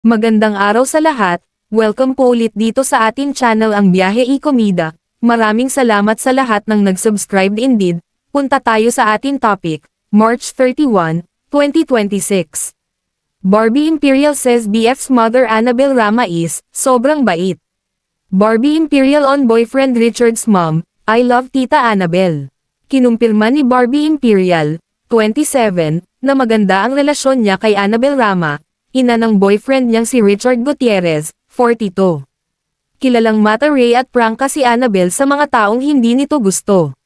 Magandang araw sa lahat, welcome po ulit dito sa ating channel ang Biyahe y Komida. Maraming salamat sa lahat ng nag-subscribe indeed. Punta tayo sa ating topic, March 31, 2026. Barbie Imperial says BF's mother Annabel Rama is, sobrang bait. Barbie Imperial on boyfriend Richard's mom, I love Tita Annabel. Kinumpirma ni Barbie Imperial, 27, na maganda ang relasyon niya kay Annabel Rama, ina ng boyfriend niyang si Richard Gutierrez, 42. Kilalang Mata Ray at prangka si Annabel sa mga taong hindi nito gusto.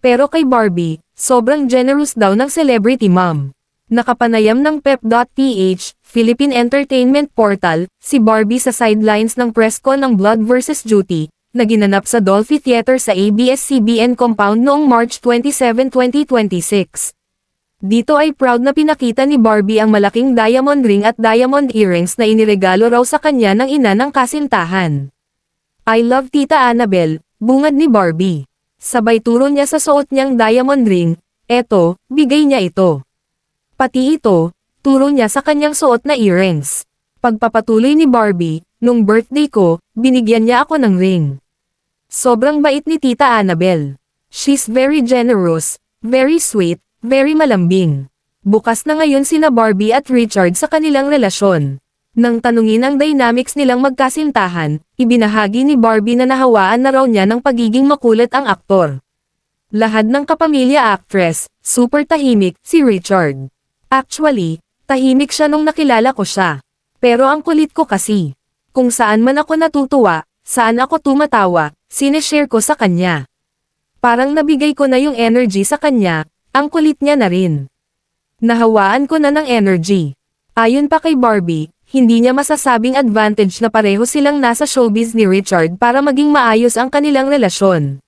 Pero kay Barbie, sobrang generous daw ng celebrity mom. Nakapanayam ng Pep.ph, Philippine Entertainment Portal, si Barbie sa sidelines ng presscon ng Blood vs. Duty, na ginanap sa Dolphy Theater sa ABS-CBN compound noong March 27, 2026. Dito ay proud na pinakita ni Barbie ang malaking diamond ring at diamond earrings na iniregalo raw sa kanya ng ina ng kasintahan. I love Tita Annabel, bungad ni Barbie. Sabay turo niya sa suot niyang diamond ring, eto, bigay niya ito. Pati ito, turo niya sa kanyang suot na earrings. Pagpapatuloy ni Barbie, nung birthday ko, binigyan niya ako ng ring. Sobrang bait ni Tita Annabel. She's very generous, very sweet, very malambing. Bukas na ngayon sina Barbie at Richard sa kanilang relasyon. Nang tanungin ang dynamics nilang magkasintahan, ibinahagi ni Barbie na nahawaan na raw niya ng pagiging makulit ang aktor. Lahad ng kapamilya actress, super tahimik, si Richard. Actually, tahimik siya nung nakilala ko siya. Pero ang kulit ko kasi. Kung saan man ako natutuwa, saan ako tumatawa, sineshare ko sa kanya. Parang nabigay ko na yung energy sa kanya, ang kulit niya na rin. Nahawaan ko na ng energy. Ayon pa kay Barbie, hindi niya masasabing advantage na pareho silang nasa showbiz ni Richard para maging maayos ang kanilang relasyon.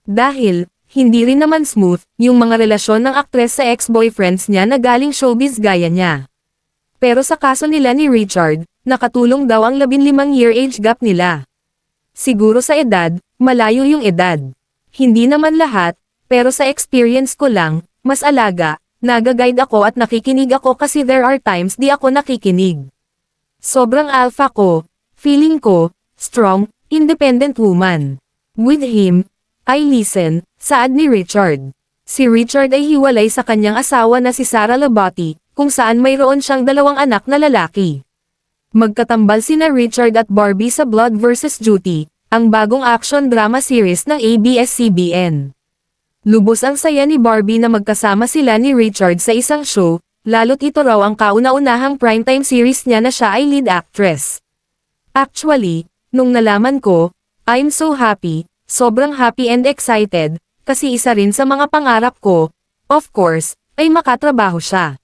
Dahil, hindi rin naman smooth, yung mga relasyon ng aktres sa ex-boyfriends niya na galing showbiz gaya niya. Pero sa kaso nila ni Richard, nakatulong daw ang 15-year age gap nila. Siguro sa edad, malayo yung edad. Hindi naman lahat, pero sa experience ko lang, mas alaga, nagaguide ako at nakikinig ako kasi there are times di ako nakikinig. Sobrang alpha ko, feeling ko, strong, independent woman. With him, I listen, saad ni Richard. Si Richard ay hiwalay sa kanyang asawa na si Sara Labati, kung saan mayroon siyang 2 anak na lalaki. Magkatambal sina Richard at Barbie sa Blood vs. Duty, ang bagong action drama series ng ABS-CBN. Lubos ang saya ni Barbie na magkasama sila ni Richard sa isang show, lalo't ito raw ang kauna-unahang primetime series niya na siya ay lead actress. Actually, nung nalaman ko, I'm so happy, sobrang happy and excited, kasi isa rin sa mga pangarap ko, of course, ay makatrabaho siya.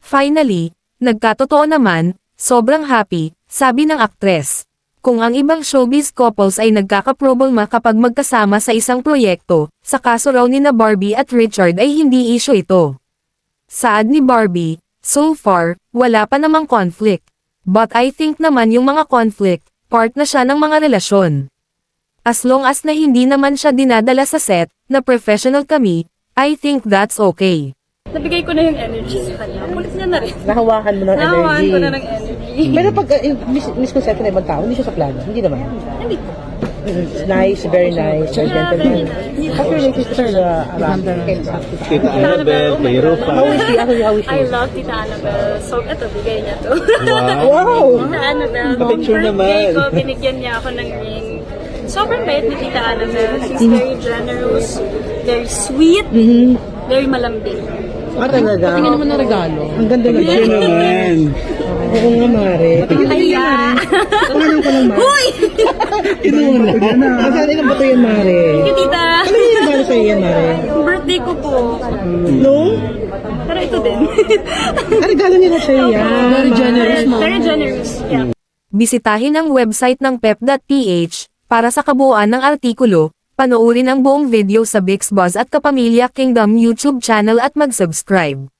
Finally, nagkatotoo naman, sobrang happy, sabi ng aktres. Kung ang ibang showbiz couples ay nagkakaproblema kapag magkasama sa isang proyekto, sa kaso raw ni na Barbie at Richard ay hindi issue ito. Saad ni Barbie, so far, wala pa namang conflict. But I think naman yung mga conflict, part na siya ng mga relasyon. As long as na hindi naman siya dinadala sa set, na professional kami, I think that's okay. Nabigay ko na yung energy sa kanya. Kulit niya na rin. Nahawakan mo ng energy. Nahawakan ko na ng energy. Pero pag misconception na ibang tao, hindi siya sa plano. Hindi naman. Hindi po. Nice, very nice, very gentleman. How's your relationship around Tita Annabel, kay Rufa. How is she? How is I she? love Tita Annabel. So, eto, bigay niya to. Wow! Tita Annabel, nung Pa-picture birthday naman. ko, binigyan niya ako ng ring. Sobrang bait ni Tita Annabel. She's very generous, very sweet, very malambing. Talaga? Tingnan naman ng regalo. Ang ganda na Picture naman. Oo nga, Mare. Kaya, Pangalan ko lang, Mare. uy! Inuuna. Ang sana ilang bato yan, Mare. Thank you, Tita. Ano yung regalo sa'yo yan, Mare? Birthday ko po. No? Pero ito din. Ang regalo nila sa'yo yan. Very generous mo. Very generous. Yeah. Bisitahin ang website ng Pep.ph, para sa kabuuan ng artikulo, panoorin ang buong video sa Bixbuzz at Kapamilya Kingdom YouTube channel at mag-subscribe.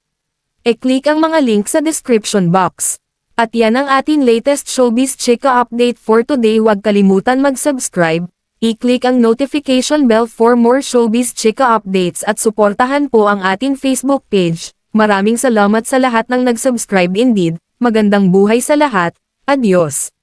E-click ang mga link sa description box. At yan ang ating latest showbiz chika update for today. Huwag kalimutan mag-subscribe, i-click ang notification bell for more showbiz chika updates at suportahan po ang ating Facebook page. Maraming salamat sa lahat ng nag-subscribe indeed, magandang buhay sa lahat, Adios!